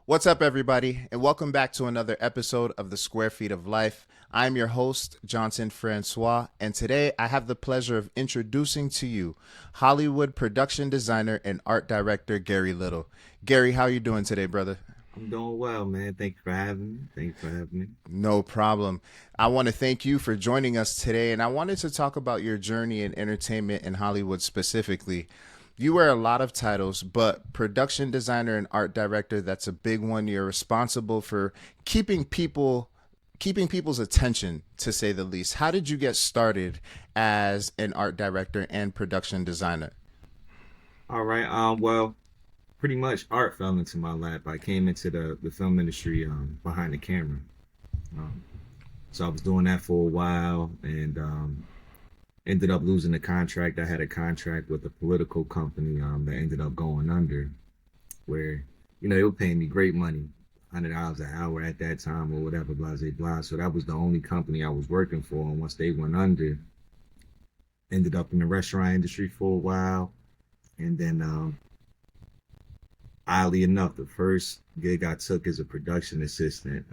What's up, everybody, and welcome back to another episode of the Square Feet of Life. I'm your host, Johnson Francois, and today I have the pleasure of introducing to you Hollywood production designer and art director Gary Little. Gary, how are you doing today, brother? I'm doing well, man. Thank you for having me. Thank you for having me. No problem. I want to thank you for joining us today, and I wanted to talk about your journey in entertainment in Hollywood specifically. You wear a lot of titles, but production designer and art director, that's a big one. You're responsible for keeping people keeping people's attention, to say the least. How did you get started as an art director and production designer? All right. Well, pretty much art fell into my lap. I came into the film industry behind the camera. Um, so I was doing that for a while and ended up losing the contract. I had a contract with a political company that ended up going under, where they were paying me great money, $100 an hour at that time or whatever, blah blah blah. So that was the only company I was working for. And once they went under, ended up in the restaurant industry for a while, and then oddly enough, the first gig I took as a production assistant,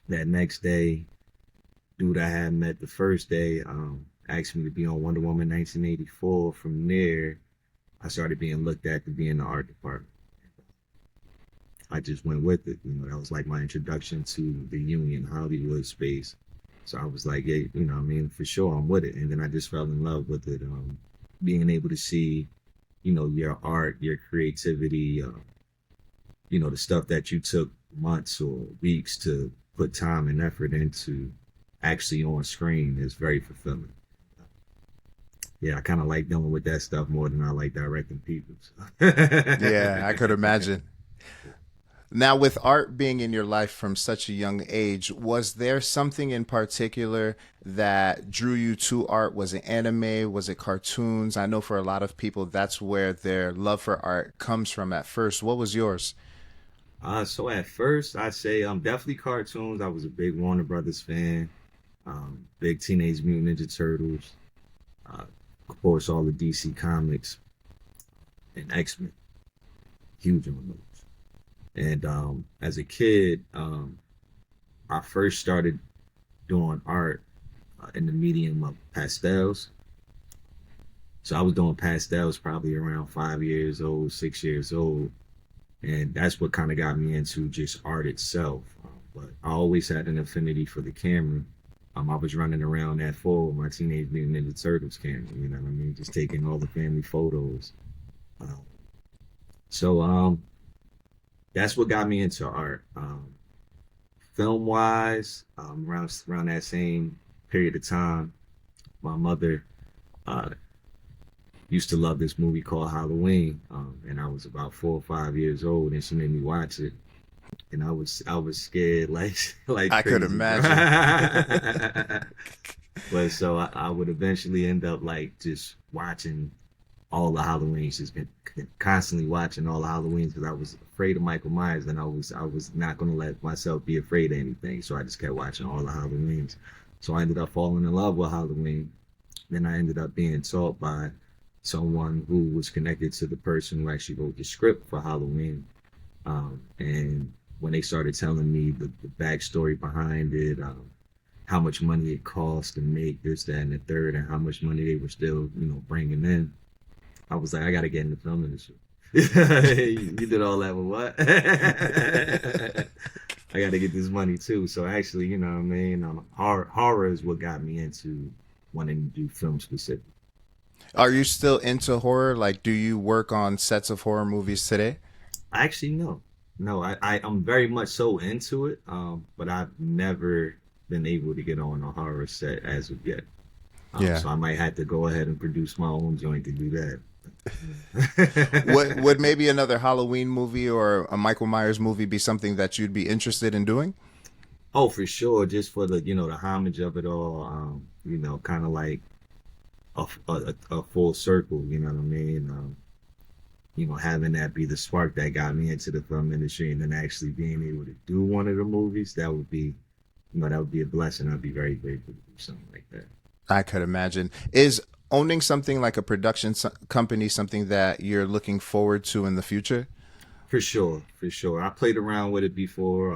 that next day, dude I had met the first day asked me to be on Wonder Woman 1984. From there, I started being looked at to be in the art department. I just went with it. That was like my introduction to the union Hollywood space. So I was like, yeah, I mean, for sure, I'm with it. And then I just fell in love with it. Being able to see, your art, your creativity, the stuff that you took months or weeks to put time and effort into actually on screen is very fulfilling. Yeah, I kind of like dealing with that stuff more than I like directing people. So. Yeah, I could imagine. Now, with art being in your life from such a young age, was there something in particular that drew you to art? Was it anime? Was it cartoons? I know for a lot of people, that's where their love for art comes from at first. What was yours? So at first, I say definitely cartoons. I was a big Warner Brothers fan, big Teenage Mutant Ninja Turtles, uh, of course, all the DC comics and X-Men, huge on those. And as a kid, I first started doing art in the medium of pastels. So I was doing pastels probably around 5 years old, 6 years old. And that's what kind of got me into just art itself. But I always had an affinity for the camera. I was running around that fall with my Teenage Mutant Ninja Turtles camera, you know what I mean? Just taking all the family photos. Um, so that's what got me into art. Film wise, around that same period of time, my mother uh, used to love this movie called Halloween, and I was about 4 or 5 years old, and she made me watch it, and I was scared like like I could crazy, bro. imagine. But so I would eventually end up like just watching all the Halloweens, just been constantly watching all the Halloweens because I was afraid of Michael Myers, and I was not gonna let myself be afraid of anything. So I just kept watching all the Halloweens. So I ended up falling in love with Halloween. Then I ended up being taught by someone who was connected to the person who actually wrote the script for Halloween. And when they started telling me the backstory behind it, how much money it cost to make this, that, and the third, and how much money they were still, bringing in, I was like, I got to get in the film industry. You did all that with what? I got to get this money too. So actually, you know what I mean? Horror is what got me into wanting to do film specific. Are you still into horror? Like, do you work on sets of horror movies today? Actually, no. No, I'm very much so into it, but I've never been able to get on a horror set as of yet. Yeah. So I might have to go ahead and produce my own joint to do that. Would maybe another Halloween movie or a Michael Myers movie be something that you'd be interested in doing? Oh, for sure, just for the homage of it all, kind of like a full circle, you know what I mean? Having that be the spark that got me into the film industry, and then actually being able to do one of the movies, that would be a blessing. I'd be very grateful to do something like that. I could imagine. Is owning something like a production company something that you're looking forward to in the future? For sure, for sure. I played around with it before,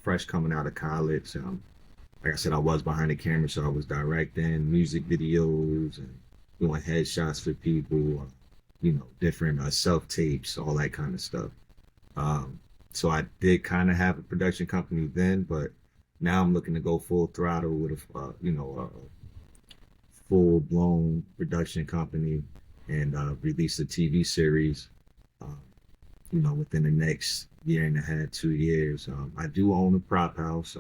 fresh coming out of college. Like I said, I was behind the camera, so I was directing music videos and doing headshots for people, different self tapes, all that kind of stuff. Um, so I did kind of have a production company then, but now I'm looking to go full throttle with a full blown production company and release a TV series. Um, within the next year and a half, 2 years. I do own a prop house.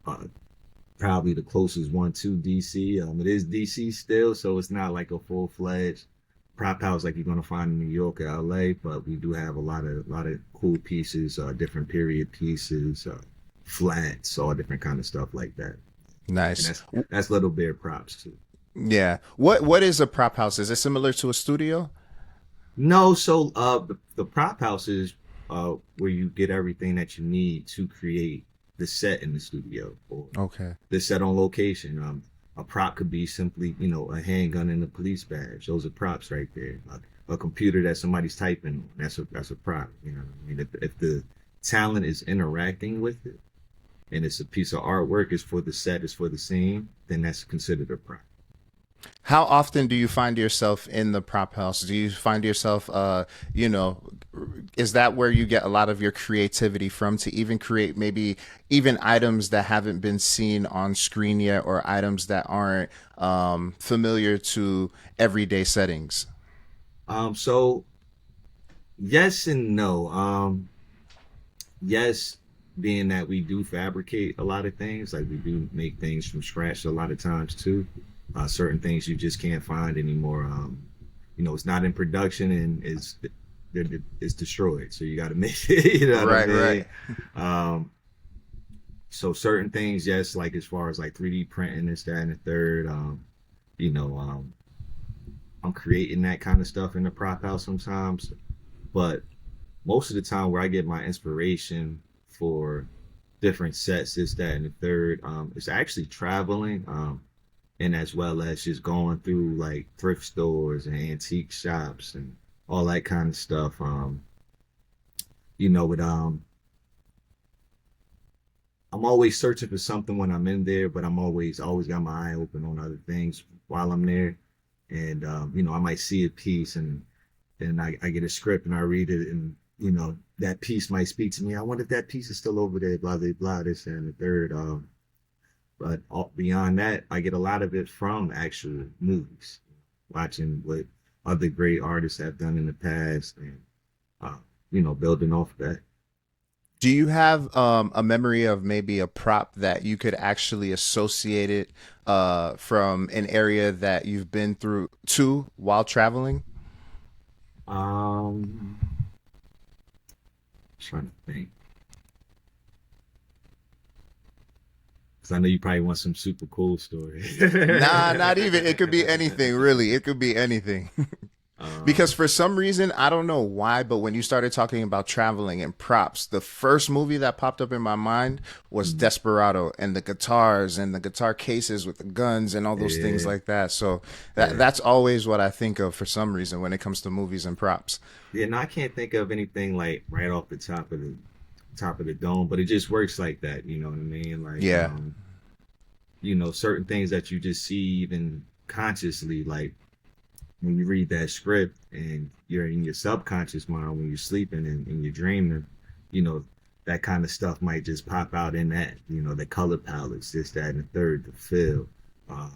Uh, Probably the closest one to DC. It is DC still, so it's not like a full fledged prop house like you're gonna find in New York or LA. But we do have a lot of cool pieces, different period pieces, flats, all different kind of stuff like that. And Nice. that's Little Bear props too. Yeah. What is a prop house? Is it similar to a studio? No, so the prop house is where you get everything that you need to create the set in the studio or Okay. the set on location. A prop could be simply, a handgun and a police badge. Those are props right there. A computer that somebody's typing on, that's a prop. You know what I mean? If the talent is interacting with it and it's a piece of artwork, it's for the set, it's for the scene, then that's considered a prop. How often do you find yourself in the prop house? Do you find yourself, you know, is that where you get a lot of your creativity from to even create maybe even items that haven't been seen on screen yet or items that aren't familiar to everyday settings? So yes and no. Yes, being that we do fabricate a lot of things, like we do make things from scratch a lot of times too. Certain things you just can't find anymore. It's not in production and it's destroyed. So you got to make it. You know what I Right, mean? right. Um, so certain things, yes, like as far as like 3D printing this, that, and the third. You know, um, I'm creating that kind of stuff in the prop house sometimes, but most of the time where I get my inspiration for different sets, this, that, and the third, it's actually traveling. And as well as just going through like thrift stores and antique shops and all that kind of stuff. With I'm always searching for something when I'm in there, but I'm always got my eye open on other things while I'm there. And I might see a piece and then I get a script and I read it and that piece might speak to me. I wonder if that piece is still over there, blah blah blah, this and the third. But beyond that, I get a lot of it from actual movies, watching what other great artists have done in the past, and building off of that. Do you have a memory of maybe a prop that you could actually associate it from an area that you've been through to while traveling? Um, Trying to think, because I know you probably want some super cool story. Nah, not even. It could be anything, really. It could be anything. Because um, for some reason, I don't know why, but when you started talking about traveling and props, the first movie that popped up in my mind was Desperado and the guitars and the guitar cases with the guns and all those things yeah, like that. So yeah, that's always what I think of for some reason when it comes to movies and props. yeah. No, I can't think of anything like right off the top of the dome, but it just works like that. You know what I mean? Like, Yeah. certain things that you just see even consciously, like when you read that script and you're in your subconscious mind when you're sleeping and you're dreaming, you know, that kind of stuff might just pop out in that, the color palettes, this, that, and the third, the feel, uh,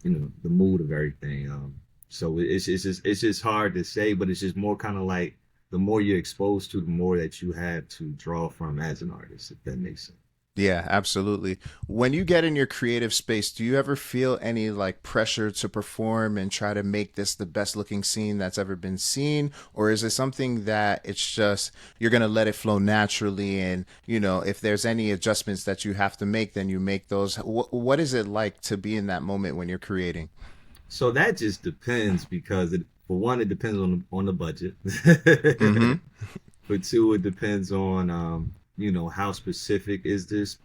the mood of everything. So it's just hard to say, but it's just more kind of like the more you're exposed to, the more that you have to draw from as an artist, if that makes sense. Yeah, absolutely. When you get in your creative space, do you ever feel any like pressure to perform and try to make this the best looking scene that's ever been seen? Or is it something that it's just you're going to let it flow naturally? And, if there's any adjustments that you have to make, then you make those. What is it like to be in that moment when you're creating? So that just depends because for one, it depends on the budget. Mm-hmm. For two, it depends on how specific is this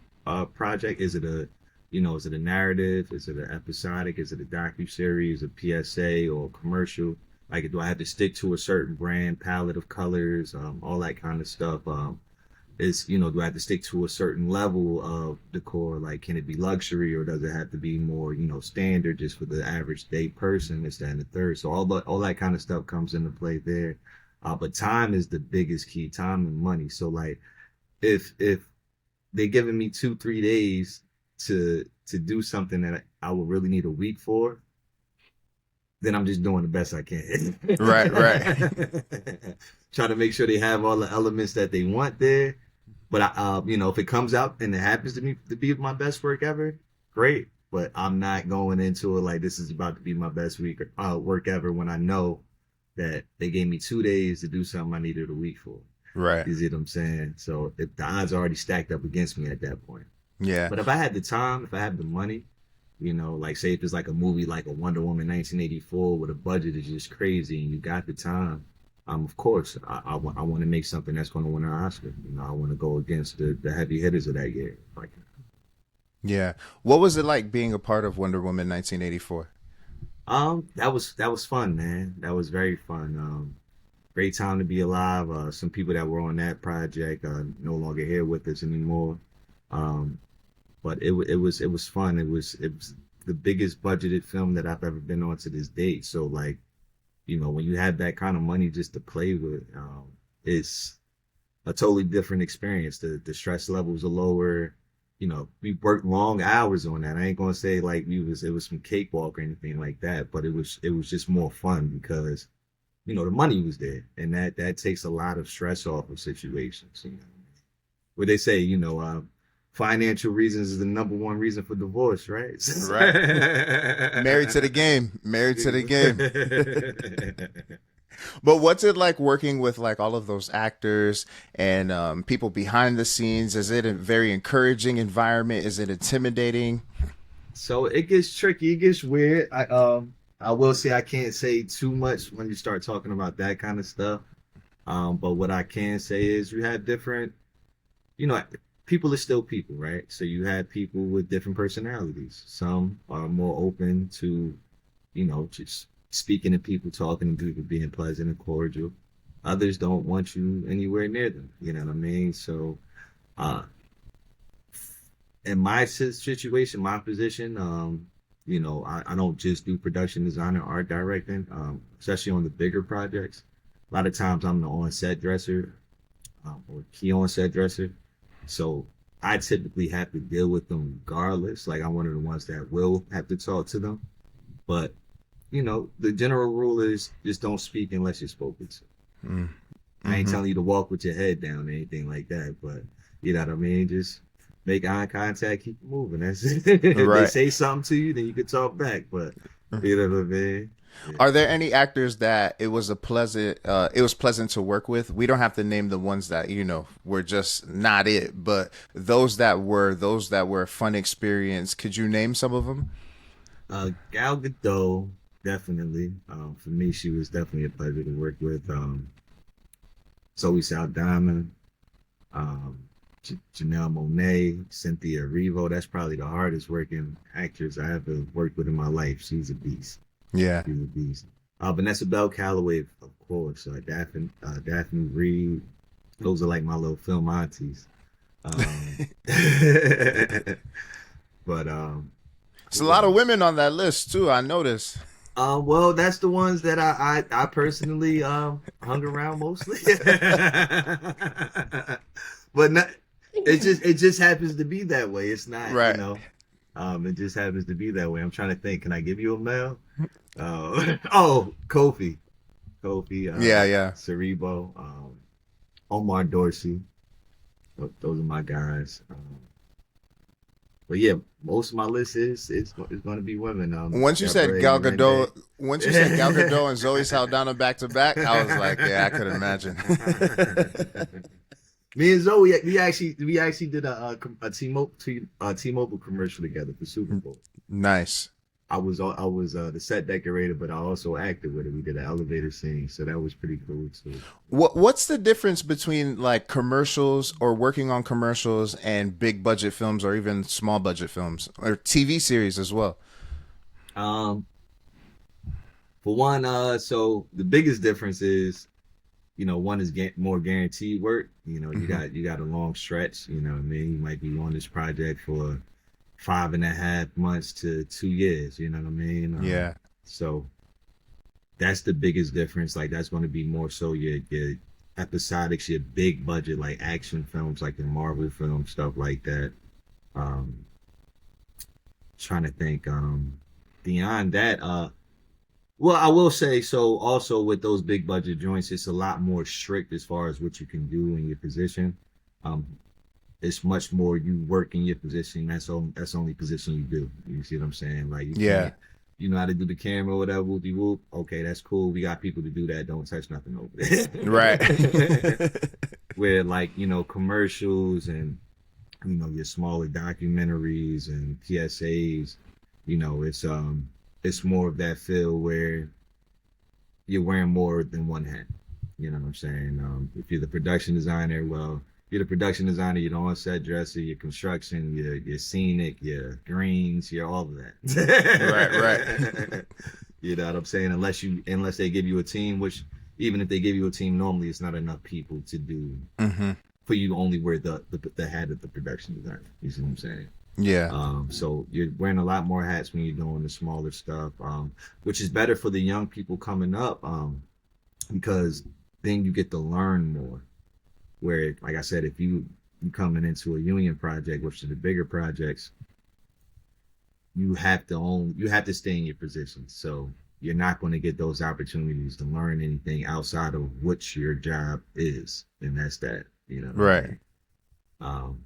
project? Is it a narrative? Is it an episodic? Is it a docu series, a PSA, or a commercial? Like, do I have to stick to a certain brand, palette of colors, all that kind of stuff? Do I have to stick to a certain level of decor? Like, can it be luxury or does it have to be more, standard just for the average day person? This, that, and the third. So all that kind of stuff comes into play there. But time is the biggest key, time and money. So like, if they're giving me 2-3 days to do something that I would really need a week for, then I'm just doing the best I can. Right, right. Try to make sure they have all the elements that they want there. But if it comes out and it happens to be my best work ever, great. But I'm not going into it like this is about to be my best work ever when I know that they gave me 2 days to do something I needed a week for. Right. You see what I'm saying? So if the odds are already stacked up against me at that point. Yeah. But if I had the time, if I had the money, like say if it's like a movie like a Wonder Woman 1984 where the budget is just crazy and you got the time, of course, I want to make something that's going to win an Oscar. I want to go against the heavy hitters of that year. Like, Yeah. What was it like being a part of Wonder Woman 1984? that was fun, man. That was very fun. Great time to be alive. Some people that were on that project are no longer here with us anymore. Um, but it was fun. It was the biggest budgeted film that I've ever been on to this date. So like, when you have that kind of money just to play with, it's a totally different experience. The stress levels are lower. We worked long hours on that. I ain't gonna say like it was some cakewalk or anything like that, but it was just more fun because the money was there, and that takes a lot of stress off of situations. Where they say, financial reasons is the number one reason for divorce, right? Right. Married to the game. Married to the game. But what's it like working with like all of those actors and people behind the scenes? Is it a very encouraging environment? Is it intimidating? So it gets tricky. It gets weird. I will say I can't say too much when you start talking about that kind of stuff. But what I can say is you have different, you know, people are still people, right? So you have people with different personalities. Some are more open to, just speaking to people, talking to people, being pleasant and cordial. Others don't want you anywhere near them. You know what I mean? So, uh, in my situation, my position, I don't just do production design and art directing, especially on the bigger projects. A lot of times I'm the on-set dresser or key on-set dresser. So I typically have to deal with them regardless. Like I'm one of the ones that will have to talk to them. But, the general rule is just don't speak unless you're spoken to. I ain't Mm-hmm. telling you to walk with your head down or anything like that, but you know what I mean? Just make eye contact, keep it moving. That's it. If they Right. say something to you, then you can talk back. But you know what I mean? Yeah. Are there any actors that it was pleasant to work with? We don't have to name the ones that, were just not it, but those that were a fun experience. Could you name some of them? Gal Gadot, definitely. For me, she was definitely a pleasure to work with. Zoe Saldana, um, Janelle Monáe, Cynthia Erivo. That's probably the hardest working actress I ever worked with in my life. She's a beast. Yeah. She's a beast. Vanessa Bell Calloway, of course. Daphne Reed. Those are like my little film aunties. Um, but It's a lot of women on that list too, I noticed. well, that's the ones that I personally hung around mostly. But not, it just happens to be that way. It's not, Right. it just happens to be that way. I'm trying to think. Can I give you a mail? Oh, Kofi, Yeah, yeah. Cerebo, Omar Dorsey. Those are my guys. But yeah, most of my list is going to be women. Once you said Gabrielle Gal Mendes. Gadot, once you said Gal Gadot and Zoe Saldana back to back, I was like, yeah, I could imagine. Me and Zoe, we actually did a T-Mobile commercial together for Super Bowl. Nice. I was the set decorator, but I also acted with it. We did an elevator scene, so that was pretty cool too. What's the difference between like commercials or working on commercials and big budget films or even small budget films or TV series as well? Um, For one, so the biggest difference is, one is more guaranteed work. You Hmm. got a long stretch. What I mean, you might be on this project for 5.5 months to 2 years. You know what I mean? Yeah. So that's the biggest difference. Like that's going to be more so your episodics, your big budget like action films, like the Marvel film stuff like that. Um, Trying to think. Beyond that, well, I will say so. Also, with those big budget joints, it's a lot more strict as far as what you can do in your position. Um, it's much more you work in your position. That's the only position you do. You see what I'm saying? Like you Yeah. can't, you know how to do the camera, or whatever. Whoopie whoop. Okay, that's cool. We got people to do that. Don't touch nothing over Right. there. Where like commercials and your smaller documentaries and PSAs, it's more of that feel where you're wearing more than one hat. You know what I'm saying? If you're the production designer, well, you're the production designer, you're the on-set dresser, your construction, your scenic, your greens, you're all of Right, right. that. You know what I'm saying? Unless they give you a team, which even if they give you a team, normally it's not enough people to do Hmm. for you to only wear the hat of the production designer. You see what I'm saying? Yeah. So you're wearing a lot more hats when you're doing the smaller stuff, which is better for the young people coming up, because then you get to learn more. Where, like I said, if you coming into a union project, which are the bigger projects, you have to stay in your position. So you're not going to get those opportunities to learn anything outside of what your job is, and that's that. You know what I Right. mean? Um,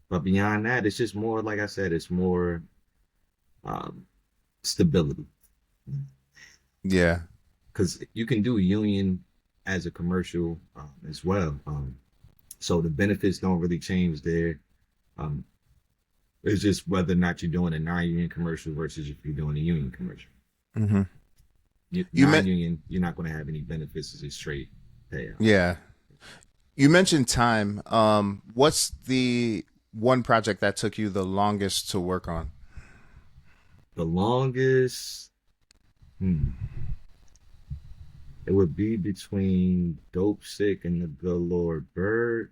but beyond that, it's just more, like I said, it's more um, stability. Yeah. Because you can do union as a commercial as well. So the benefits don't really change there. Um, it's just whether or not you're doing a non-union commercial versus if you're doing a union commercial. Hmm. You meant, Non-union, you're not going to have any benefits. It's just straight payout. yeah. You mentioned time. What's the one project that took you the longest to work on? The longest, hmm, it would be between Dope Sick and the Good Lord Bird.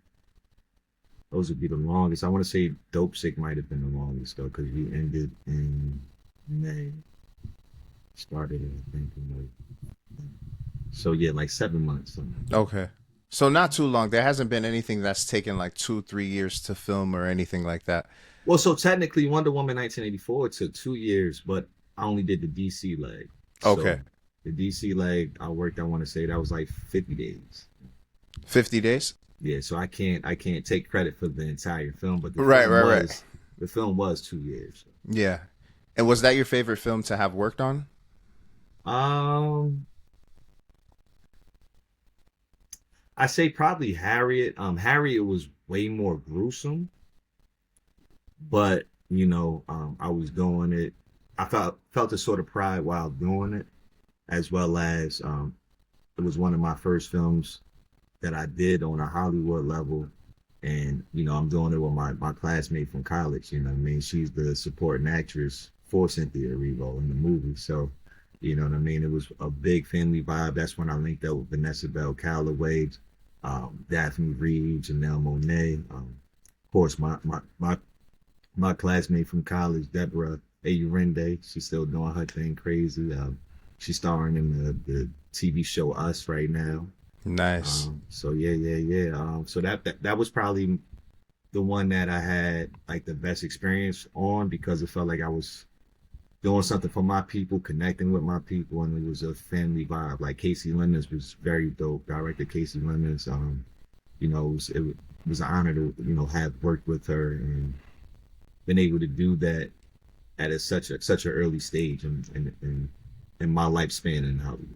Those would be the longest. I want to say Dope Sick might have been the longest though, because we ended in May. Started in, I think, in May. So yeah, like 7 months. Something like that. Okay. So not too long. There hasn't been anything that's taken like 2, 3 years to film or anything like that. Well, so technically, Wonder Woman 1984 took 2 years, but I only did the DC leg. Okay. So the DC leg, I worked. I want to say that was like 50 days. 50 days? Yeah, so I can't take credit for the entire film, but Right, right, right. the film was 2 years. Yeah. And was that your favorite film to have worked on? Um, I say probably Harriet. Harriet was way more gruesome, but I was doing it. I felt a sort of pride while doing it, as well as it was one of my first films that I did on a Hollywood level. And, I'm doing it with my classmate from college. You know what I mean? She's the supporting actress for Cynthia Erivo in the movie. So, you know what I mean? It was a big family vibe. That's when I linked up with Vanessa Bell Calloway, Daphne Reed, Janelle Monáe. Of course, my classmate from college, Deborah Ayurende, she's still doing her thing crazy. She's starring in the TV show Us right now. Nice. So yeah. So that was probably the one that I had like the best experience on because it felt like I was doing something for my people, connecting with my people, and it was a family vibe. Like Casey Lemons was very dope. Director Casey Lemons. It was an honor to have worked with her and been able to do that at such an early stage in my lifespan in Hollywood.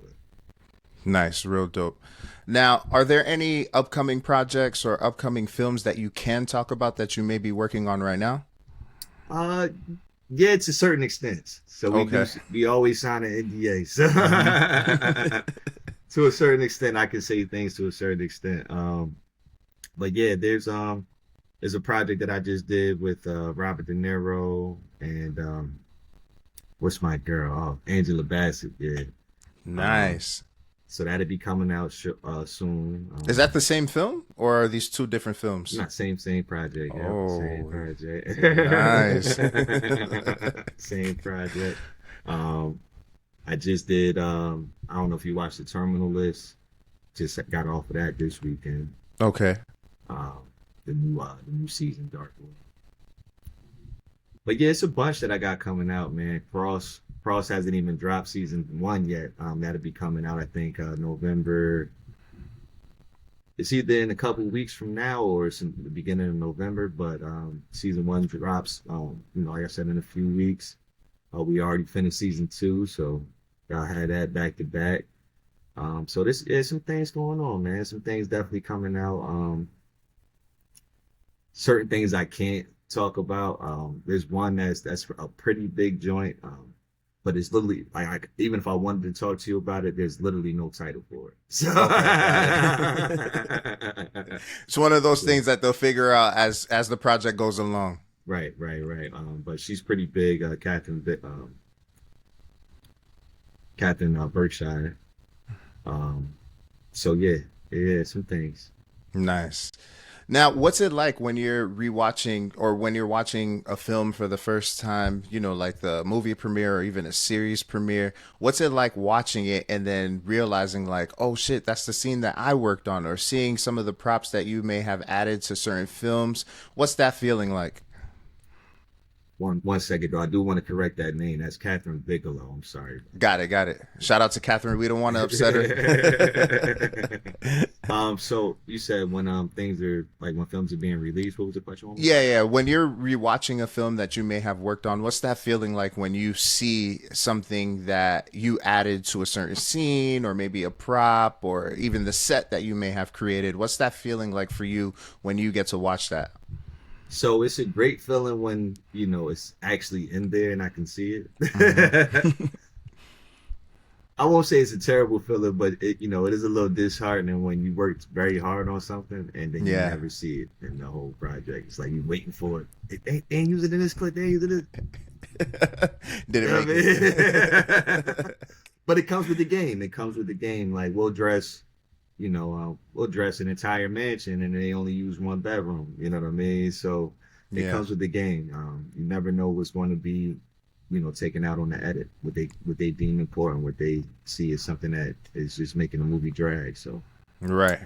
Nice. Real dope. Now, are there any upcoming projects or upcoming films that you can talk about that you may be working on right now? Uh, yeah, to a certain extent. So Okay. we always sign an NDA. So Hmm. to a certain extent, I can say things to a certain extent. But yeah, there's a project that I just did with Robert De Niro and what's my girl? Oh, Angela Bassett. Yeah. Um, Nice. so that'll be coming out soon. Is that the same film or are these two different films? Not same project. Yep, same Oh, project. nice. Same project. Um, I just did. I don't know if you watched the Terminal List. Just got off of that this weekend. Okay. Um, the new season, Dark World. But yeah, it's a bunch that I got coming out, man. Cross hasn't even dropped season 1 yet. That'll be coming out, I think, November. It's either in a couple weeks from now or it's in the beginning of November. But season 1 drops, like I said, in a few weeks. We already finished season 2, so I had that back to back. So there's some things going on, man. Some things definitely coming out. Certain things I can't talk about. There's one that's a pretty big joint. But it's literally even if I wanted to talk to you about it, there's literally no title for it. So Okay, got it. It's one of those yeah. things that they'll figure out as the project goes along. Right. But she's pretty big, Catherine Berkshire. Um, so yeah, some things. Nice. Now, what's it like when you're rewatching or when you're watching a film for the first time, like the movie premiere or even a series premiere? What's it like watching it and then realizing like, oh shit, that's the scene that I worked on, or seeing some of the props that you may have added to certain films? What's that feeling like? One second though, I do want to correct that name. That's Catherine Bigelow. I'm sorry. Got it. Shout out to Catherine. We don't want to upset her. So you said when things are like when films are being released, what was the question? One more Yeah, time? yeah. When you're rewatching a film that you may have worked on, what's that feeling like when you see something that you added to a certain scene, or maybe a prop, or even the set that you may have created? What's that feeling like for you when you get to watch that? So it's a great feeling when it's actually in there and I can see Hmm. it. I won't say it's a terrible feeling, but it is a little disheartening when you worked very hard on something and then you Yeah. never see it in the whole project. It's like you're waiting for it. They ain't using it in this clip. They ain't using it. Did You it know make what I it? mean? But it comes with the game. It comes with the game. Like we'll dress an entire mansion and they only use one bedroom. You know what I mean? So it Yeah. comes with the game. You never know what's going to be, taken out on the edit. What they deem important, what they see as something that is just making a movie drag. So Right.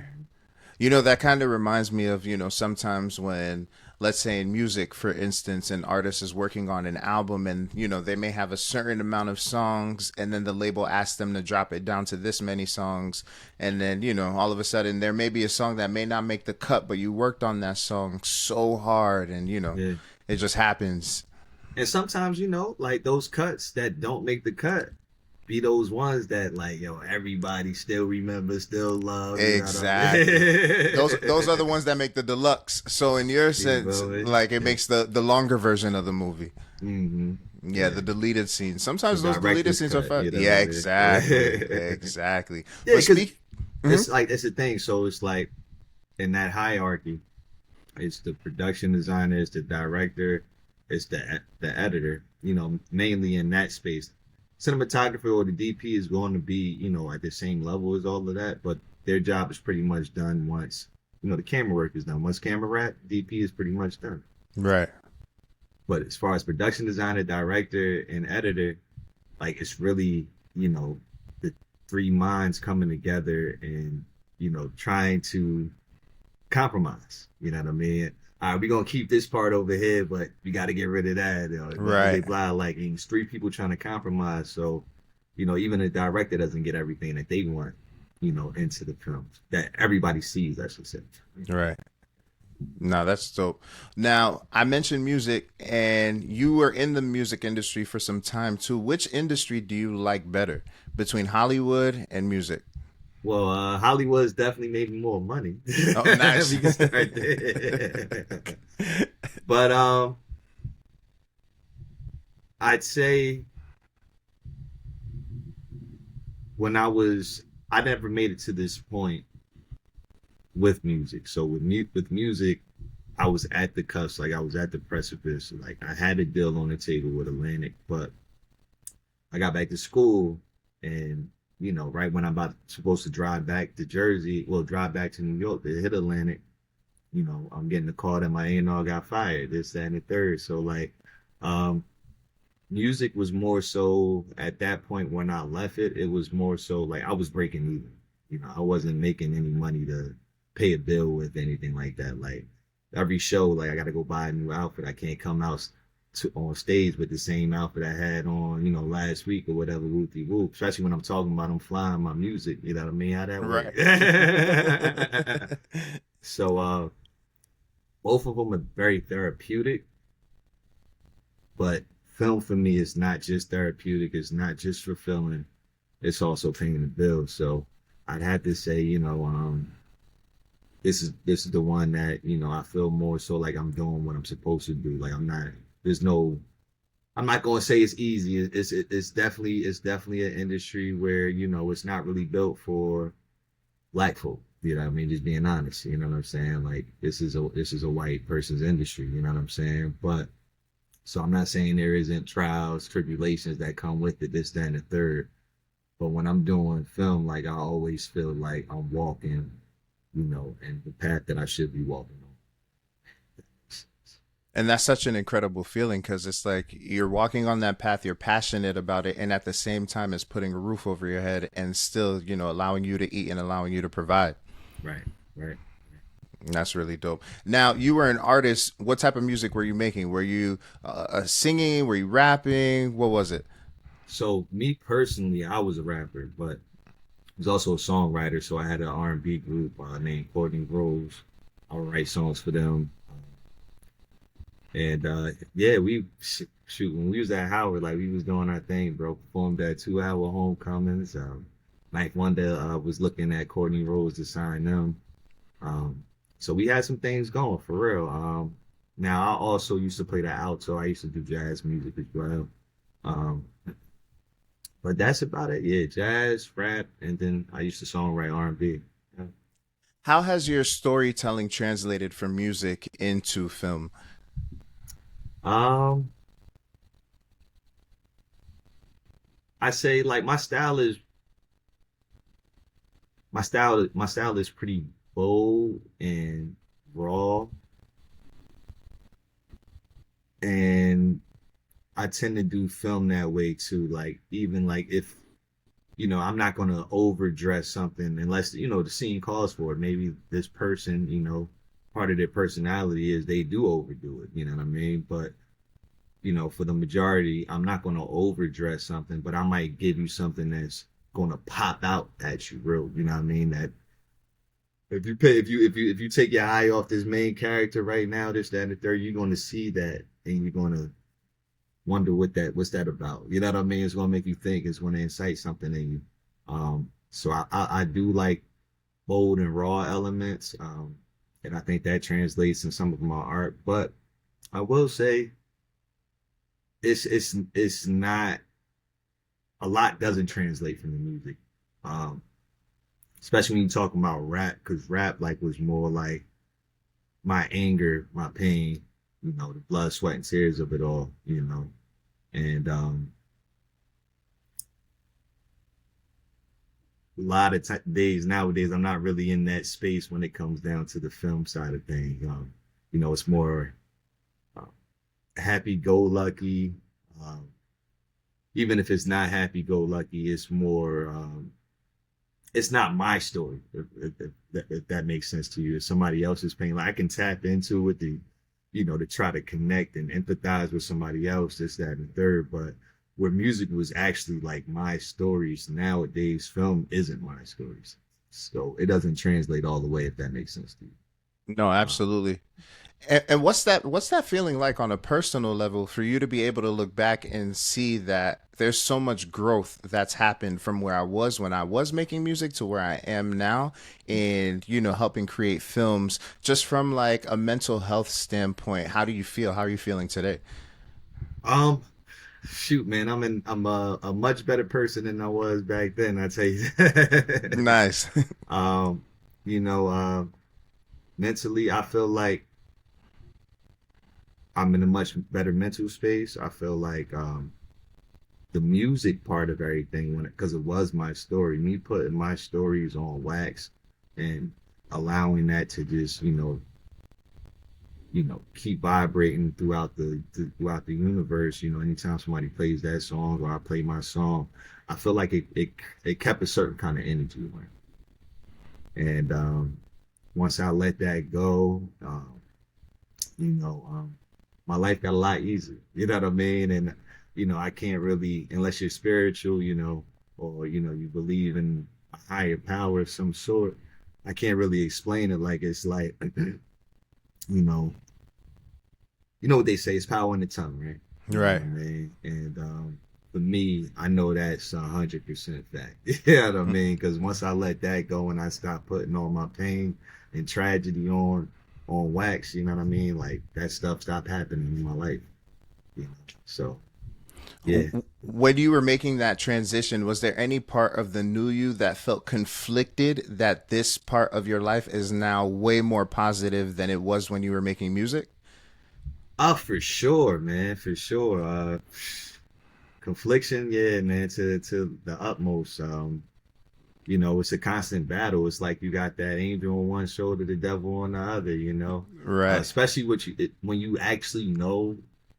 That kind of reminds me of, sometimes when, let's say in music, for instance, an artist is working on an album and, they may have a certain amount of songs and then the label asks them to drop it down to this many songs. And then, all of a sudden there may be a song that may not make the cut, but you worked on that song so hard and, yeah. it just happens. And sometimes like those cuts that don't make the cut be those ones that like everybody still remembers, still love. You know what I Exactly. Those are mean? the ones that make the deluxe. So in your You sense, feel me? like it Yeah. makes the longer version of the movie. hmm Yeah, Yeah. the deleted scenes. The Sometimes those deleted director's scenes are cut, fun. you know Yeah, what I exactly. mean? Exactly. Yeah, But because speak. Mhm. it's like it's a thing. So it's like in that hierarchy, it's the production designer, it's the director, it's the editor. Mainly in that space. Cinematographer or the DP is going to be at the same level as all of that, but their job is pretty much done once the camera work is done. Once camera wrap, DP is pretty much done. Right. But as far as production designer, director, and editor, like it's really the three minds coming together and trying to compromise. You know what I mean? All right, we're gonna keep this part over here, but we got to get rid of that. Blah, blah, Right. blah. Like it's three people trying to compromise, so even the director doesn't get everything that they want, into the film that everybody sees. I should say. Right. No, that's dope. Now, I mentioned music, and you were in the music industry for some time too. Which industry do you like better between Hollywood and music? Well, Hollywood's definitely made me more money. Oh, nice. We can start there. But I'd say when I never made it to this point with music. So with music, I was at the cusp, like I was at the precipice. Like I had a deal on the table with Atlantic, but I got back to school and right when I'm supposed to drive back to Jersey, well, drive back to New York to hit Atlantic, I'm getting the call that my A&R got fired, this, that, and the third. So like, um, music was more so at that point when I left it, it was more so like I was breaking even. I wasn't making any money to pay a bill with anything like that. Like every show, like I got to go buy a new outfit. I can't come out on stage with the same outfit I had on, last week or whatever, whoopty whoop. Especially when I'm talking about I'm flying my music. You know what I mean? How that work? Right. So both of them are very therapeutic, but film for me is not just therapeutic. It's not just fulfilling. It's also paying the bills. So I'd have to say, this is the one that I feel more so like I'm doing what I'm supposed to do. Like I'm not. There's no. I'm not going to say it's easy. It's definitely an industry where it's not really built for black folk. You know what I mean? Just being honest. You know what I'm saying? Like this is a white person's industry. You know what I'm saying? But so I'm not saying there isn't trials, tribulations that come with it, this, that, and the third. But when I'm doing film, like I always feel like I'm walking, in the path that I should be walking on. And that's such an incredible feeling because it's like you're walking on that path, you're passionate about it, and at the same time, it's putting a roof over your head and still, allowing you to eat and allowing you to provide. Right, right. And that's really dope. Now, you were an artist. What type of music were you making? Were you singing? Were you rapping? What was it? So me personally, I was a rapper, but I was also a songwriter. So I had an R&B group named Courtney Rose. I would write songs for them. And yeah, shoot, when we was at Howard, like we was doing our thing, bro. Performed at 2 Hour Homecomings. Ninth Wonder was looking at Courtney Rose to sign them. Um, so we had some things going for real. Now I also used to play the alto. I used to do jazz music as well. Um, but that's about it. Yeah, jazz, rap, and then I used to songwrite R&B. Yeah. How has your storytelling translated from music into film? Um, I say like my style is pretty bold and raw, and I tend to do film that way too. Like even like if I'm not gonna overdress something unless the scene calls for it. Maybe this person, part of their personality is they do overdo it. You know what I mean? But for the majority, I'm not gonna overdress something, but I might give you something that's gonna pop out at you real. You know what I mean? That if you take your eye off this main character right now, this, that, and the third, you're gonna see that and you're gonna wonder what's that about. You know what I mean? It's gonna make you think. It's gonna incite something in you. So I do like bold and raw elements, and I think that translates in some of my art. But I will say it's not a lot doesn't translate from the music, um, especially when you talk about rap, because rap like was more like my anger, my pain, the blood, sweat, and tears of it all, and a lot of days nowadays I'm not really in that space when it comes down to the film side of things. It's more uh, happy-go-lucky. Um, Even if it's not happy-go-lucky, it's more. It's not my story. If that makes sense to you, it's somebody else's pain. Like I can tap into it to try to connect and empathize with somebody else, this, that, and the third. But where music was actually like my stories, nowadays film isn't my stories, so it doesn't translate all the way. If that makes sense to you. No, absolutely. And what's that feeling like on a personal level for you to be able to look back and see that there's so much growth that's happened from where I was when I was making music to where I am now and helping create films just from like a mental health standpoint. How do you feel? How are you feeling today? Um, Shoot, man, I'm a much better person than I was back then. I tell you. Nice. um, you know, mentally, I feel like I'm in a much better mental space. I feel like the music part of everything, when because it was my story, me putting my stories on wax and allowing that to just keep vibrating throughout the universe. Anytime somebody plays that song or I play my song, I feel like it kept a certain kind of energy, right? And once I let that go, you know, my life got a lot easier. You know what I mean? And I can't really, unless you're spiritual, or you believe in a higher power of some sort. I can't really explain it. Like it's like, you know, what they say is power in the tongue, right? You know what Right. I mean? And for me, I know that's 100% fact. You know what I mean? Because once I let that go and I stop putting all my pain and tragedy on wax, you know what I mean? Like that stuff stopped happening in my life. So yeah. When you were making that transition, was there any part of the new you that felt conflicted that this part of your life is now way more positive than it was when you were making music? Oh, for sure, man, for sure. Confliction, yeah, man, to the utmost. It's a constant battle. It's like you got that angel on one shoulder, the devil on the other. Right. Especially when you actually know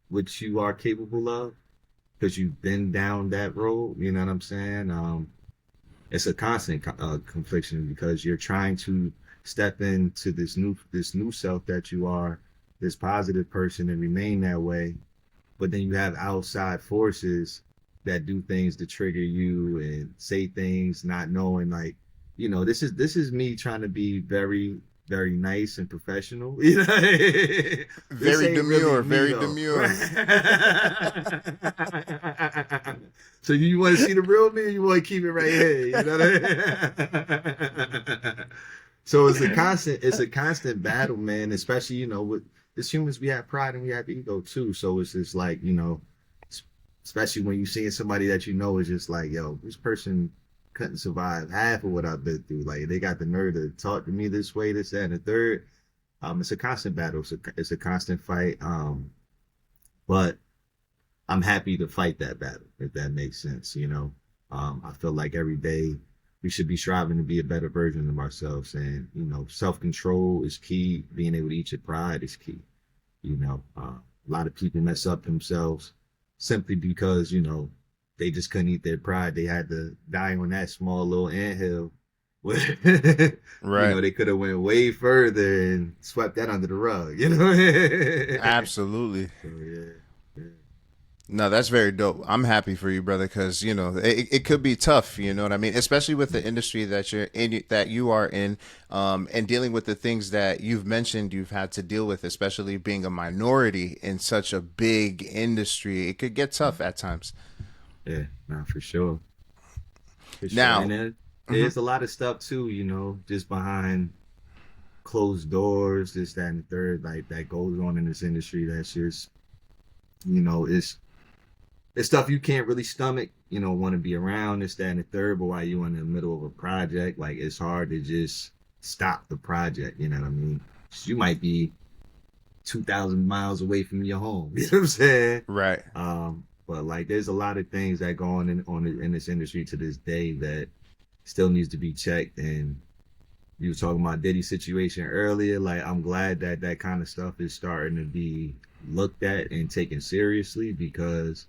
what you are capable of, because you've been down that road. You know what I'm saying? It's a constant confliction because you're trying to step into this new self that you are, this positive person, and remain that way. But then you have outside forces that do things to trigger you and say things not knowing, like, this is me trying to be very, very nice and professional. This Very ain't really demure, me very though. demure. So you want to see the real me, or you want to keep it right here? You know what I mean? So it's a constant battle, man. Especially with as humans, we have pride and we have ego too. So it's just like especially when you seeing somebody that is just like, yo, this person couldn't survive half of what I've been through. Like they got the nerve to talk to me this way, this, that, and the third. It's a constant battle. It's a constant fight. But I'm happy to fight that battle, if that makes sense. I feel like every day we should be striving to be a better version of ourselves, and self control is key. Being able to eat your pride is key. A lot of people mess up themselves simply because they just couldn't eat their pride. They had to die on that small little anthill. Right. They could have went way further and swept that under the rug. Absolutely. So yeah, yeah. No, that's very dope. I'm happy for you, brother, because it could be tough. You know what I mean, especially with the industry that you're in, that you are in, and dealing with the things that you've mentioned you've had to deal with, especially being a minority in such a big industry. It could get tough at times. Yeah, no, for sure. For sure. And Now, then mhm, there's a lot of stuff too, just behind closed doors, this, that, and the third, like that goes on in this industry. That's just, it's stuff you can't really stomach, want to be around, this, that, and the third. But while you're in the middle of a project, like it's hard to just stop the project. You know what I mean? You might be 2,000 miles away from your home. You know what I'm saying? right. But like, there's a lot of things that go on in this industry to this day that still needs to be checked. And you were talking about Diddy situation earlier. Like, I'm glad that that kind of stuff is starting to be looked at and taken seriously, because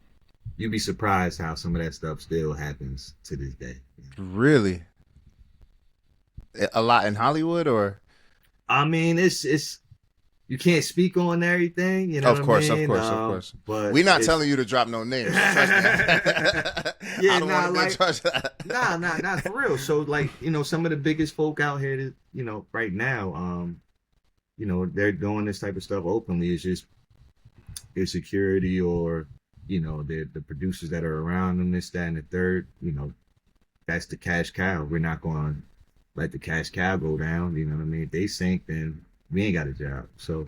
you'd be surprised how some of that stuff still happens to this day. Really, a lot in Hollywood, or I mean, it's you can't speak on everything, you know what of I course, of mean? course, of course. But We're not it's telling you to drop no names. Trust me. I yeah, don't nah, want to be in like charge of that. nah, not for real. So like, some of the biggest folk out here that, right now, they're doing this type of stuff openly. It's just their security, or the producers that are around them, this, that, and the third. That's the cash cow. We're not going to let the cash cow go down. You know what I mean? If they sink, then we ain't got a job. So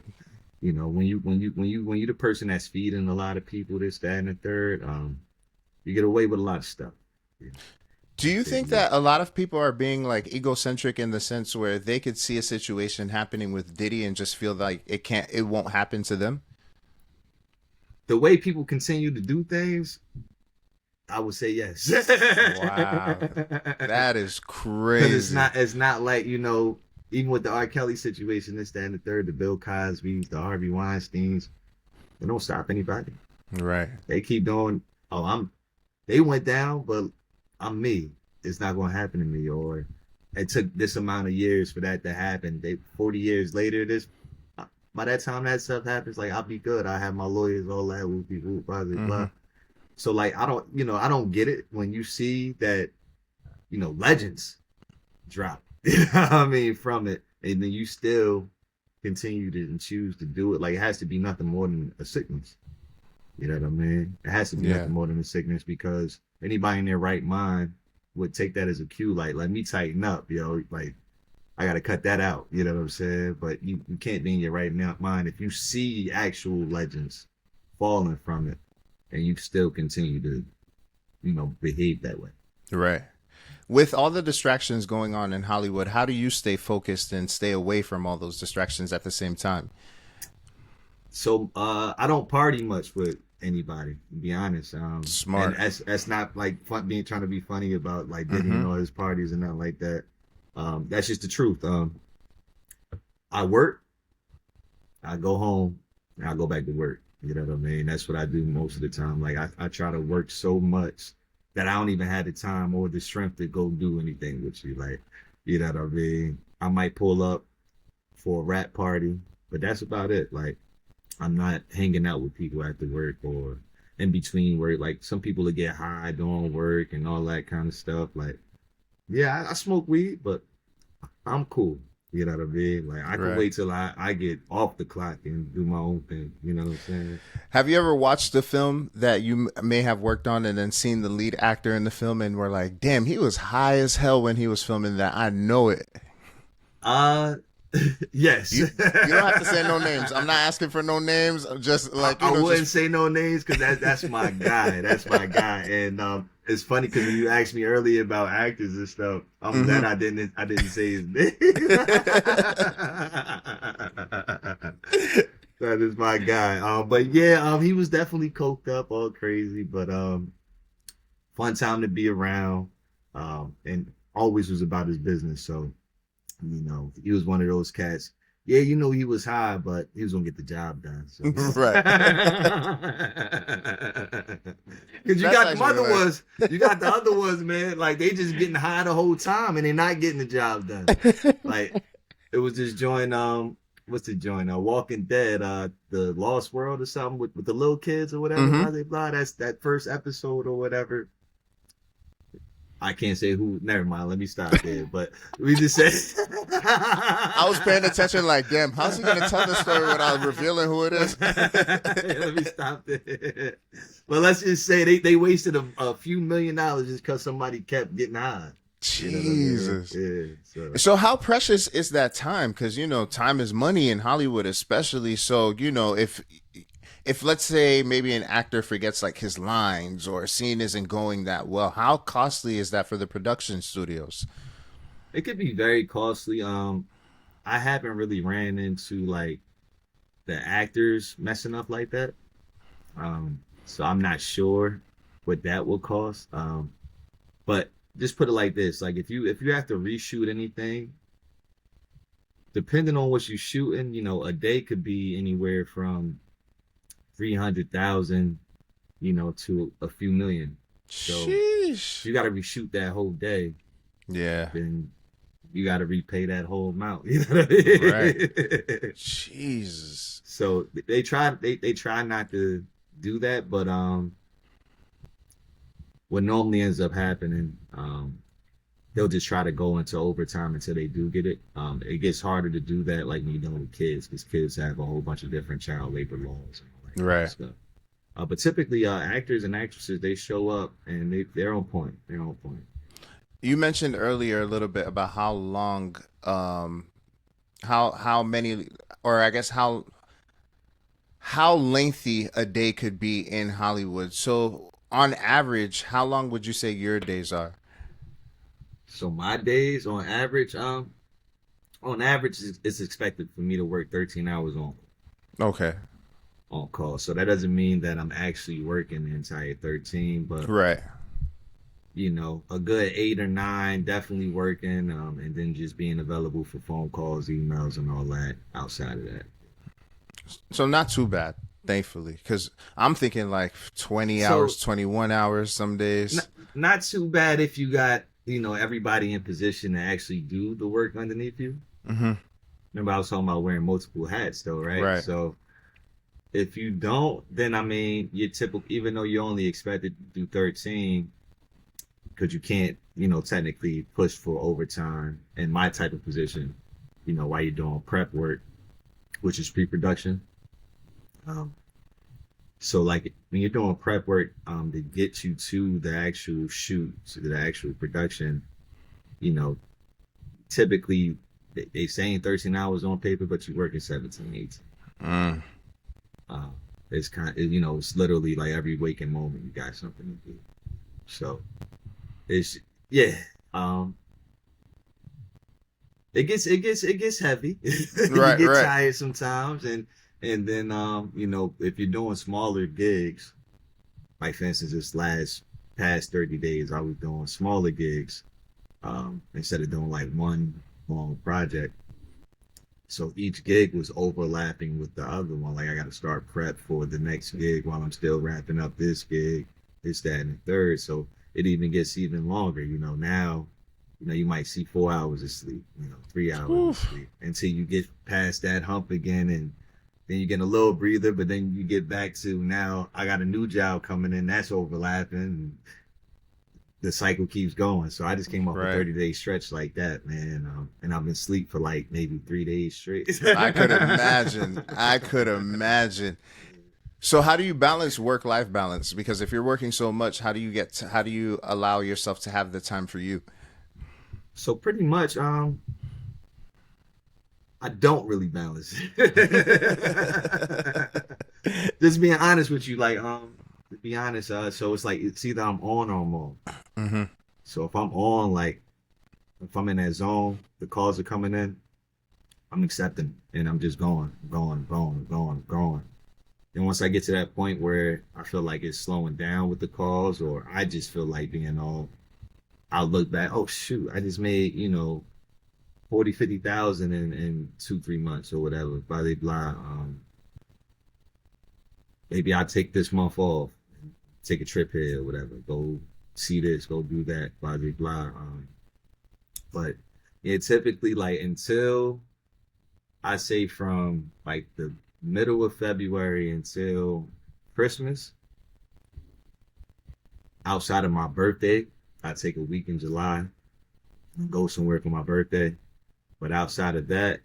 when you the person that's feeding a lot of people, this, that, and the third, you get away with a lot of stuff. Yeah, Do you say the think that least. a lot of people are being like egocentric in the sense where they could see a situation happening with Diddy and just feel like it won't happen to them? The way people continue to do things, I would say yes. Wow, that is Because crazy. it's not like, even with the R. Kelly situation, this, that, and the third, the Bill Cosby's, the Harvey Weinsteins, they don't stop anybody. Right. They keep doing, oh, they went down, but I'm me. It's not going to happen to me. Or it took this amount of years for that to happen. 40 years later, by that time that stuff happens, like, I'll be good. I have my lawyers, all that, whoopie whoop, blah, blah, Mm-hmm. blah. So, like, I don't get it when you see that, legends drop, I mean, from it, and then you still continue to and choose to do it. Like, it has to be nothing more than a sickness. You know what I mean? It has to be Yeah. nothing more than a sickness, because anybody in their right mind would take that as a cue, like, let me tighten up, like, I got to cut that out. You know what I'm saying? But you can't be in your right mind if you see actual legends falling from it and you still continue to, behave that way. Right. With all the distractions going on in Hollywood, how do you stay focused and stay away from all those distractions at the same time? So I don't party much with anybody, to be honest. And Smart. that's not like being trying to be funny about like Diddy Mm-hmm. and all his parties and nothing like that. That's just the truth. I work, I go home, and I go back to work. You know what I mean? That's what I do most of the time. Like I try to work so much that I don't even have the time or the strength to go do anything with you. Like, you know what I mean? I might pull up for a rap party, but that's about it. Like, I'm not hanging out with people after work or in between work. Like, some people that get high doing work and all that kind of stuff. Like, yeah, I smoke weed, but I'm cool. You know what I mean? Like, I can Right. wait till I get off the clock and do my own thing. You know what I'm saying? Have you ever watched a film that you may have worked on and then seen the lead actor in the film and were like, damn, he was high as hell when he was filming that. I know it. Uh, yes. You don't have to say no names. I'm not asking for no names. Just like, I wouldn't just. say no names because that's my guy. That's my guy. And it's funny because when you asked me earlier about actors and stuff, I'm glad Mm-hmm. I didn't say his name. That is my guy. But yeah, he was definitely coked up, all crazy, but fun time to be around. And always was about his business. So, he was one of those cats. Yeah, he was high, but he was gonna get the job done. So, Right. because you That's got the actually other hilarious. ones, man. Like, they just getting high the whole time and they're not getting the job done. Like, it was this joint. What's the joint? Walking Dead. The Lost World or something with the little kids or whatever. Mm-hmm. Blah blah blah. That's that first episode or whatever. I can't say who. Never mind. Let me stop there. But we just said. I was paying attention like, damn, how's he going to tell the story without revealing who it is? Let me stop there. But let's just say they wasted a few $1,000,000 just because somebody kept getting high. You know what I mean? Jesus. Yeah. So how precious is that time? Because time is money in Hollywood, especially. So if let's say maybe an actor forgets like his lines or a scene isn't going that well, how costly is that for the production studios? It could be very costly. I haven't really ran into like the actors messing up like that. So I'm not sure what that will cost. But just put it like this: like, if you have to reshoot anything, depending on what you're shooting, a day could be anywhere from 300,000, to a few million. So if Sheesh. you got to reshoot that whole day, Yeah. then you got to repay that whole amount. You know what I Right. mean? Jesus. So they try not to do that, but what normally ends up happening, they'll just try to go into overtime until they do get it. It gets harder to do that, like when you're dealing with kids, because kids have a whole bunch of different child labor laws and all that kind of Right. stuff. But typically, actors and actresses, they show up and they're on point. They're on point. You mentioned earlier a little bit about how long, how many, or I guess how lengthy a day could be in Hollywood. So on average, how long would you say your days are? So my days, on average, it's expected for me to work 13 hours on. Okay. on call. So that doesn't mean that I'm actually working the entire 13, but Right. a good 8 or 9 definitely working, and then just being available for phone calls, emails, and all that outside of that. So not too bad, thankfully, because I'm thinking like 20 So hours, 21 hours some days. not not too bad if you got everybody in position to actually do the work underneath you. Hmm. Remember, I was talking about wearing multiple hats, though, right? Right. So if you don't, then I mean, you're typical. Even though you're only expected to do 13, because you can't, technically push for overtime in my type of position, while you're doing prep work, which is pre-production. Um, so like when you're doing prep work, to get you to the actual shoot, to the actual production, you know, typically they saying 13 hours on paper, but you're working 17, 18. Mm. Uh, it's kind of, it's literally like every waking moment you got something to do. So it's, yeah. Um, it gets heavy. You Right. get Right. tired sometimes, and then if you're doing smaller gigs, like for instance this last past 30 days I was doing smaller gigs, instead of doing like one long project. So each gig was overlapping with the other one. Like I got to start prep for the next gig while I'm still wrapping up this gig, this, that, and the third. So it even gets even longer. Now, you might see 4 hours of sleep, 3 hours of Oof. sleep until you get past that hump again, and then you get a little breather. But then you get back to now I got a new job coming in that's overlapping. And the cycle keeps going. So I just came off a Right. 30-day stretch like that, man. And I've been asleep for like maybe 3 days straight. I could imagine. I could imagine. So how do you balance work-life balance? Because if you're working so much, how do you allow yourself to have the time for you? So pretty much, I don't really balance. Just being honest with you, like, to be honest, so it's like it's either I'm on or I'm on. Hmm. So if I'm on, like, if I'm in that zone, the calls are coming in, I'm accepting, and I'm just going, going, going, going, going. And once I get to that point where I feel like it's slowing down with the calls, or I just feel like being all, I'll look back, oh shoot, I just made, 40, 50,000 in 2, 3 months or whatever, blah, blah, blah. Maybe I'll take this month off, take a trip here or whatever, go see this, go do that, blah, blah, blah. But yeah, typically, like, until I say from like the middle of February until Christmas, outside of my birthday, I take a week in July, go somewhere for my birthday. But outside of that,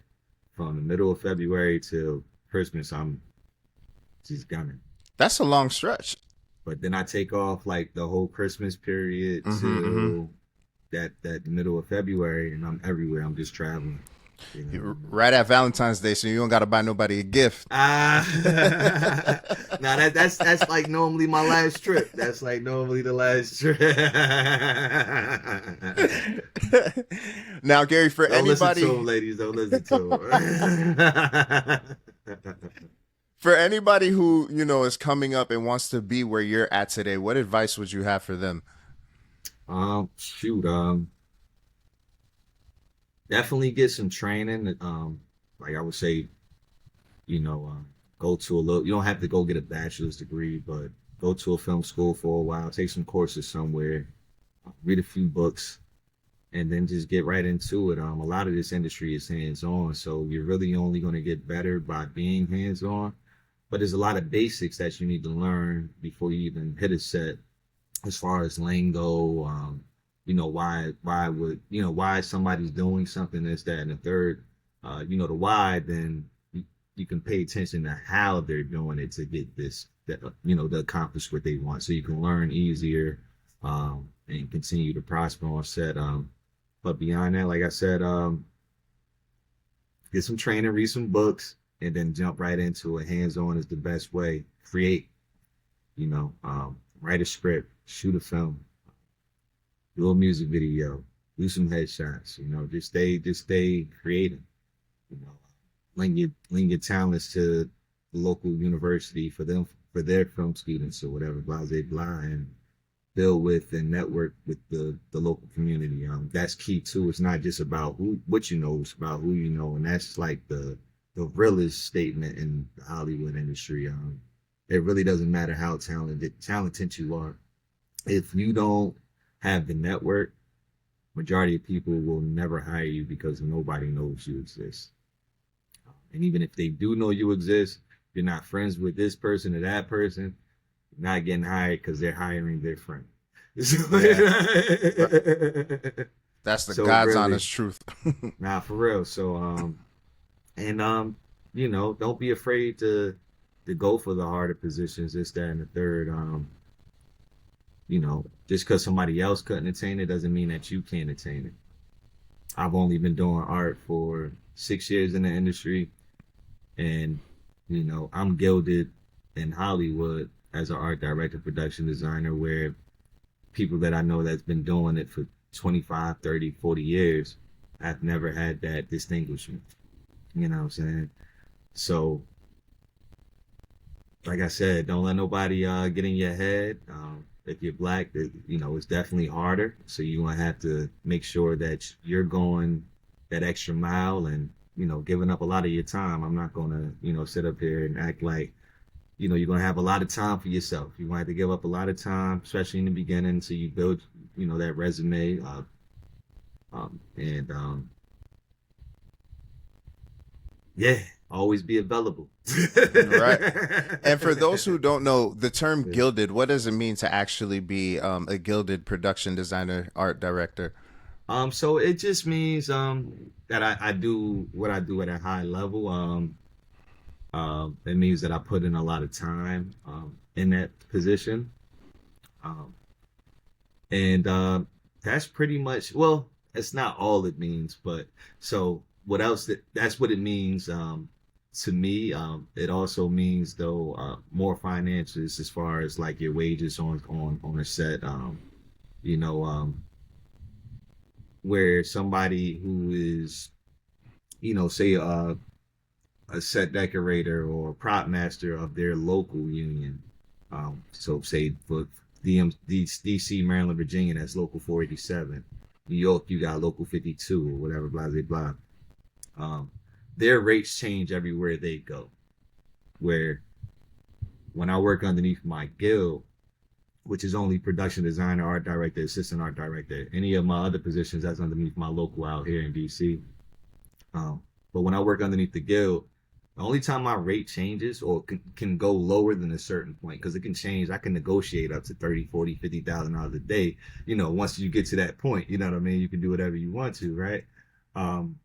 from the middle of February till Christmas, I'm just gunning. That's a long stretch. But then I take off like the whole Christmas period Hmm. Hmm. till that the middle of February, and I'm everywhere. I'm just traveling. You know. Right at Valentine's Day, so you don't got to buy nobody a gift. Ah, now that's like normally my last trip. That's like normally the last trip. Now, Gary, for Don't listen to anybody him, ladies. Don't listen to him. for anybody who is coming up and wants to be where you're at today, what advice would you have for them? Shoot. Definitely get some training. Like I would say, you know, um, go to a little. You don't have to go get a bachelor's degree, but go to a film school for a while. Take some courses somewhere. Read a few books, and then just get right into it. A lot of this industry is hands-on, so you're really only going to get better by being hands-on. But there's a lot of basics that you need to learn before you even hit a set, as far as lingo, why somebody's doing something, this, that, and the third. The why, then you can pay attention to how they're doing it to get this, that, to accomplish what they want. So you can learn easier, and continue to prosper on set. But beyond that, like I said, get some training, read some books, and then jump right into it. Hands-on is the best way. Create, write a script, shoot a film, do a music video, do some headshots. Just stay creative. You know, lend your talents to the local university for them for their film students or whatever, blah blah blah, and build with and network with the local community. That's key too. It's not just about who what you know, it's about who you know, and that's like the realest statement in the Hollywood industry. It really doesn't matter how talented you are. If you don't have the network, majority of people will never hire you because nobody knows you exist. And even if they do know you exist, you're not friends with this person or that person, you're not getting hired because they're hiring their friend. Yeah. That's the So God's really, honest truth. nah, for real. So and don't be afraid to go for the harder positions, this, that, and the third. Just because somebody else couldn't attain it doesn't mean that you can't attain it. I've only been doing art for 6 years in the industry, and I'm gilded in Hollywood as an art director, production designer, where people that I know that's been doing it for 25, 30, 40 years, I've never had that distinguishment. You know what I'm saying? So, like I said, don't let nobody get in your head. If you're black, it's definitely harder. So you're gonna have to make sure that you're going that extra mile and giving up a lot of your time. I'm not gonna sit up here and act like you're gonna have a lot of time for yourself. You're gonna have to give up a lot of time, especially in the beginning, so you build that resume. And Yeah, always be available. Right. And for those who don't know, the term gilded, what does it mean to actually be a gilded production designer, art director? So it just means that I do what I do at a high level. It means that I put in a lot of time in that position. Um, and That's pretty much, well, it's not all it means, but so what else that's what it means to me. It also means though more finances as far as like your wages on a set. You know, where somebody who is, say a set decorator or prop master of their local union. So say for DC, Maryland, Virginia, that's local 487. New York, you got local 52 or whatever, blah, blah, blah. Um, their rates change everywhere they go. Where when I work underneath my guild, which is only production designer, art director, assistant art director, any of my other positions that's underneath my local out here in DC. But when I work underneath the guild, the only time my rate changes or can go lower than a certain point, because it can change, I can negotiate up to 30, 40, 50,000 dollars a day. Once you get to that point, you know what I mean? You can do whatever you want to, right?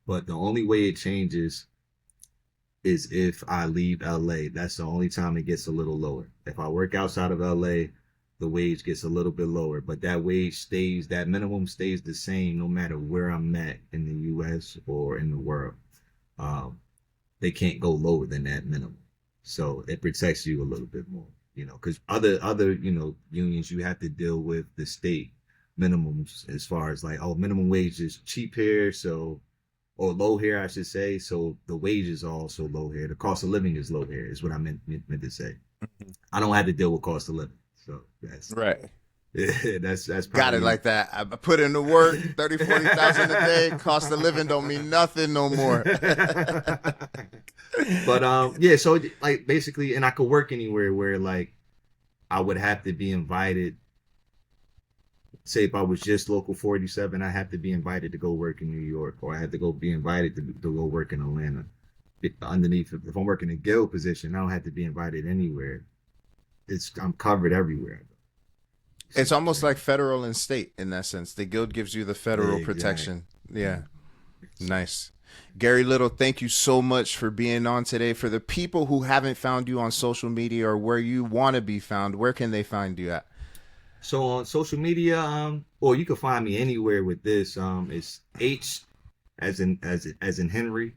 But the only way it changes is if I leave LA. That's the only time it gets a little lower. If I work outside of LA, the wage gets a little bit lower, but that minimum stays the same no matter where I'm at in the US or in the world. Um, they can't go lower than that minimum. So it protects you a little bit more, because other unions, you have to deal with the state minimums as far as like, oh, minimum wage is cheap here, so, or low here, I should say. So the wages are also low here. The cost of living is low here, is what I meant to say. I don't have to deal with cost of living. So that's Right. yeah, that's Got it probably like that. I put in the work, 30, 40,000 a day. Cost of living don't mean nothing no more. but yeah, so like basically, and I could work anywhere where like I would have to be invited. Say if I was just local 47, I have to be invited to go work in New York, or I had to go be invited to go work in Atlanta. Underneath, if I'm working a guild position, I don't have to be invited anywhere. I'm covered everywhere. It's almost like federal and state in that sense. The guild gives you the federal Exactly. protection. Yeah. Nice. Gary Little, thank you so much for being on today. For the people who haven't found you on social media or where you want to be found, where can they find you at? So on social media, or you can find me anywhere with this. It's H as in Henry,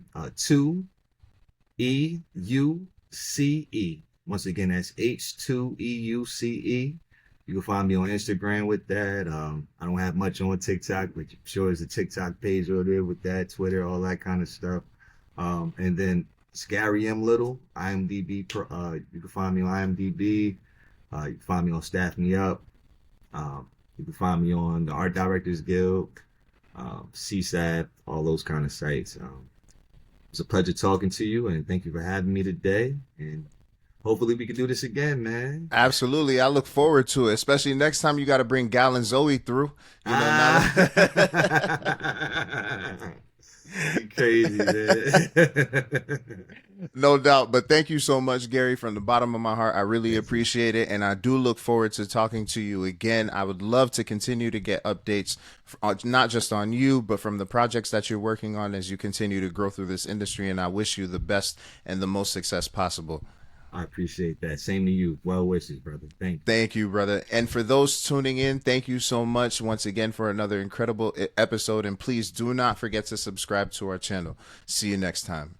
2EUCE. Once again, that's H2EUCE. You can find me on Instagram with that. I don't have much on TikTok, but I'm sure there's a TikTok page over there with that, Twitter, all that kind of stuff. And then It's Gary M. Little, IMDb. You can find me on IMDb. You can find me on Staff Me Up. You can find me on the Art Directors Guild, CSAP, all those kind of sites. It's a pleasure talking to you, and thank you for having me today. And hopefully we can do this again, man. Absolutely. I look forward to it, especially next time you got to bring Gal and Zoe through. Now Ah, you crazy, man. no doubt. But thank you so much, Gary, from the bottom of my heart. I really Yes, sir. appreciate it. And I do look forward to talking to you again. I would love to continue to get updates, not just on you, but from the projects that you're working on as you continue to grow through this industry. And I wish you the best and the most success possible. I appreciate that. Same to you. Well wishes, brother. Thank you. Thank you, brother. And for those tuning in, thank you so much once again for another incredible episode. And please do not forget to subscribe to our channel. See you next time.